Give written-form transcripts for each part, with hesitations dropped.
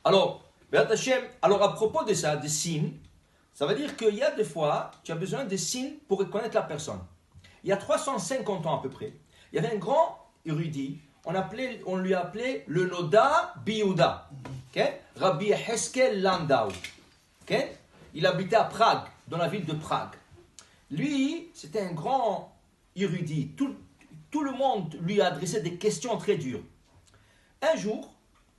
Alors, Be'at Hashem, alors à propos de ça, des signes, ça veut dire qu'il y a des fois, tu as besoin de signes pour reconnaître la personne. Il y a 350 ans à peu près, il y avait un grand érudit, on lui appelait le Noda Biyuda, okay? Rabbi Heskel Landau. Okay? Il habitait à Prague, dans la ville de Prague. Lui, c'était un grand érudit. Tout le monde lui adressait des questions très dures. Un jour,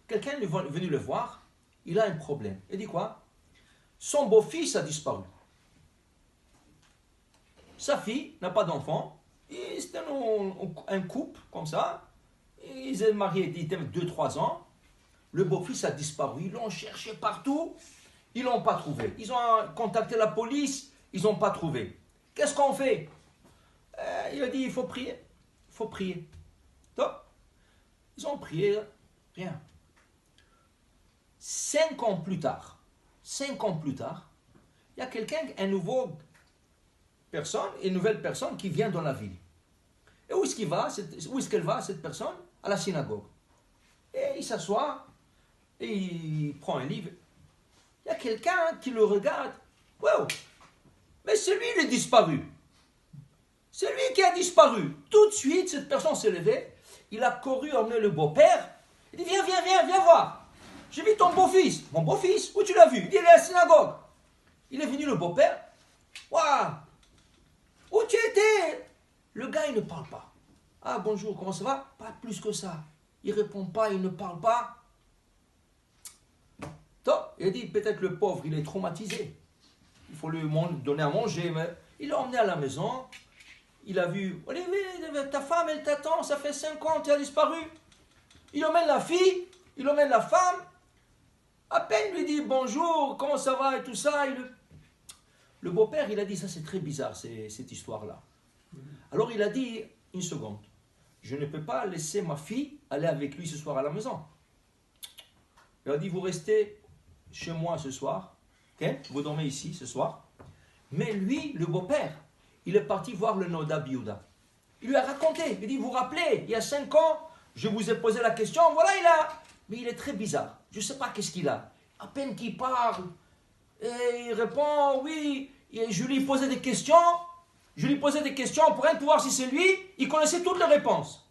quelqu'un est venu le voir, il a un problème. Il dit quoi? Son beau-fils a disparu. Sa fille n'a pas d'enfant. C'était un couple comme ça. Ils étaient mariés, ils avaient 2-3 ans. Le beau-fils a disparu. Ils l'ont cherché partout. Ils ne l'ont pas trouvé. Ils ont contacté la police. Ils n'ont pas trouvé. Qu'est-ce qu'on fait? Il a dit, il faut prier. Il faut prier. Donc, ils ont prié. Rien. 5 ans plus tard, il y a une nouvelle personne qui vient dans la ville. Et où est-ce qu'elle va, cette personne? À la synagogue. Et il s'assoit, et il prend un livre. Il y a quelqu'un qui le regarde. Wow! Mais c'est lui, il est disparu. C'est lui qui a disparu. Tout de suite, cette personne s'est levée. Il a couru emmener le beau-père. Il dit, viens voir. J'ai vu ton beau-fils. Mon beau-fils, où tu l'as vu? Il dit, il est à la synagogue. Il est venu, le beau-père. Waouh! Où tu étais? Le gars, il ne parle pas. Ah, bonjour, comment ça va? Pas plus que ça. Il ne répond pas, il ne parle pas. Top. Il a dit, peut-être le pauvre, il est traumatisé. Il faut lui donner à manger. Mais il l'a emmené à la maison. Il a vu, ta femme, elle t'attend, ça fait 5 ans, tu as disparu. Il emmène la fille, il emmène la femme. À peine lui dit bonjour, comment ça va et tout ça. Le beau-père, il a dit, ça c'est très bizarre, cette histoire-là. Alors il a dit, une seconde, je ne peux pas laisser ma fille aller avec lui ce soir à la maison. Il a dit, vous restez chez moi ce soir, okay? Vous dormez ici ce soir. Mais lui, le beau-père, il est parti voir le Noda Biyuda. Il lui a raconté, il dit, vous vous rappelez, il y a 5 ans, je vous ai posé la question, voilà il a. Mais il est très bizarre, je ne sais pas qu'est-ce qu'il a. À peine qu'il parle, et il répond, oui, et je lui posais des questions pour rien voir si c'est lui, il connaissait toutes les réponses.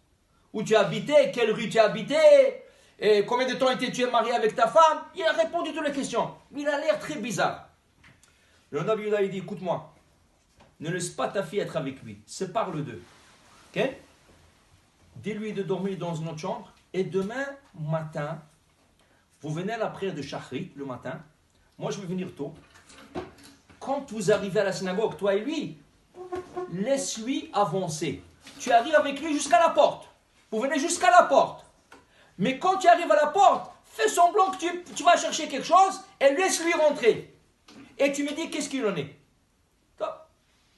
Où tu habitais, quelle rue tu habitais, et combien de temps tu es marié avec ta femme, il a répondu toutes les questions. Mais il a l'air très bizarre. Le Noda Biyuda, il dit, écoute-moi, ne laisse pas ta fille être avec lui, sépare le deux. Ok? Dis-lui de dormir dans une autre chambre, et demain matin, vous venez à la prière de Shachrit, le matin, moi je vais venir tôt. Quand vous arrivez à la synagogue, toi et lui, laisse-lui avancer. Tu arrives avec lui jusqu'à la porte. Vous venez jusqu'à la porte. Mais quand tu arrives à la porte, fais semblant que tu vas chercher quelque chose et laisse-lui rentrer. Et tu me dis qu'est-ce qu'il en est.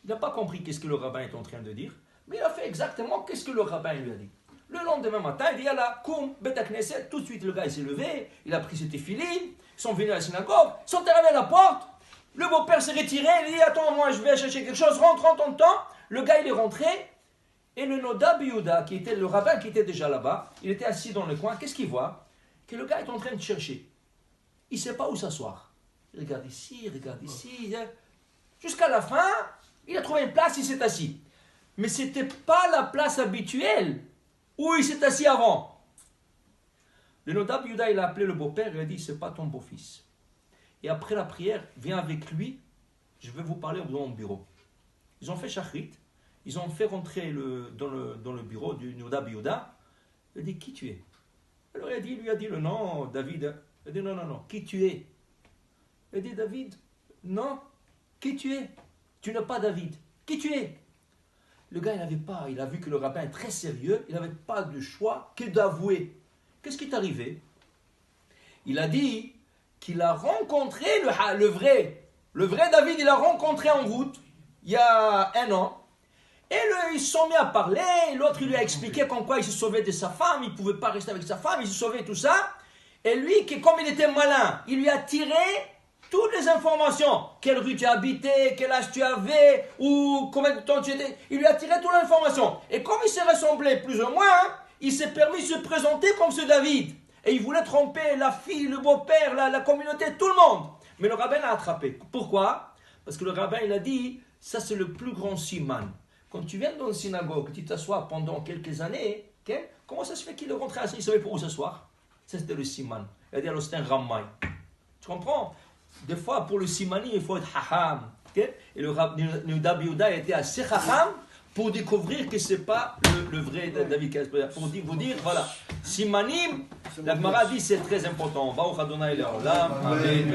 Il n'a pas compris qu'est-ce que le rabbin est en train de dire, mais il a fait exactement qu'est-ce que le rabbin lui a dit. Le lendemain matin, il dit, yalla, koum, beta knesset. Tout de suite, le gars il s'est levé, il a pris ses téphilines, ils sont venus à la synagogue, ils sont arrivés à la porte. Le beau-père s'est retiré, il dit, attends, moi je vais chercher quelque chose, rentre en ton temps. Le gars il est rentré, et le Noda Biyuda, qui était le rabbin qui était déjà là-bas, il était assis dans le coin, qu'est-ce qu'il voit? Que le gars est en train de chercher. Il ne sait pas où s'asseoir. Il regarde ici, jusqu'à la fin, il a trouvé une place, il s'est assis. Mais ce n'était pas la place habituelle où il s'est assis avant. Le Noda Biyuda, il a appelé le beau-père, il a dit, c'est pas ton beau-fils. Et après la prière, viens avec lui, je vais vous parler dans mon bureau. Ils ont fait Shachrit, ils ont fait rentrer dans le bureau du Noda Biyuda. Il a dit, qui tu es? Alors il lui a dit le nom, David. Il a dit, non, qui tu es? Il a dit, David, non, qui tu es? Tu n'es pas David, qui tu es? Le gars, il a vu que le rabbin est très sérieux, il n'avait pas de choix que d'avouer. Qu'est-ce qui est arrivé? Il a dit qu'il a rencontré le vrai David, il l'a rencontré en route, il y a 1 an. Et ils se sont mis à parler, l'autre il lui a expliqué comme quoi il se sauvait de sa femme, il ne pouvait pas rester avec sa femme, il se sauvait tout ça. Et lui, comme il était malin, il lui a tiré toutes les informations. Quelle rue tu habitais, quel âge tu avais, ou combien de temps tu étais. Il lui a tiré toute l'information. Et comme il se ressemblait plus ou moins, il s'est permis de se présenter comme ce David. Et il voulait tromper la fille, le beau-père, la communauté, tout le monde. Mais le rabbin l'a attrapé. Pourquoi? Parce que le rabbin, il a dit, ça c'est le plus grand siman. Quand tu viens dans une synagogue, tu t'assois pendant quelques années, okay? Comment ça se fait qu'il est rentré à ça? Il savait pour où s'asseoir. Ça c'était le siman. Il a dit alors c'était un rammai. Tu comprends? Des fois, pour le simani, il faut être hacham. Okay? Et le Rabbi Yehuda était assez hacham pour découvrir que ce n'est pas le vrai David. Pour vous dire, voilà, simanim, la Gemara dit c'est très important. Baruch Adonai Le'olam. Amen.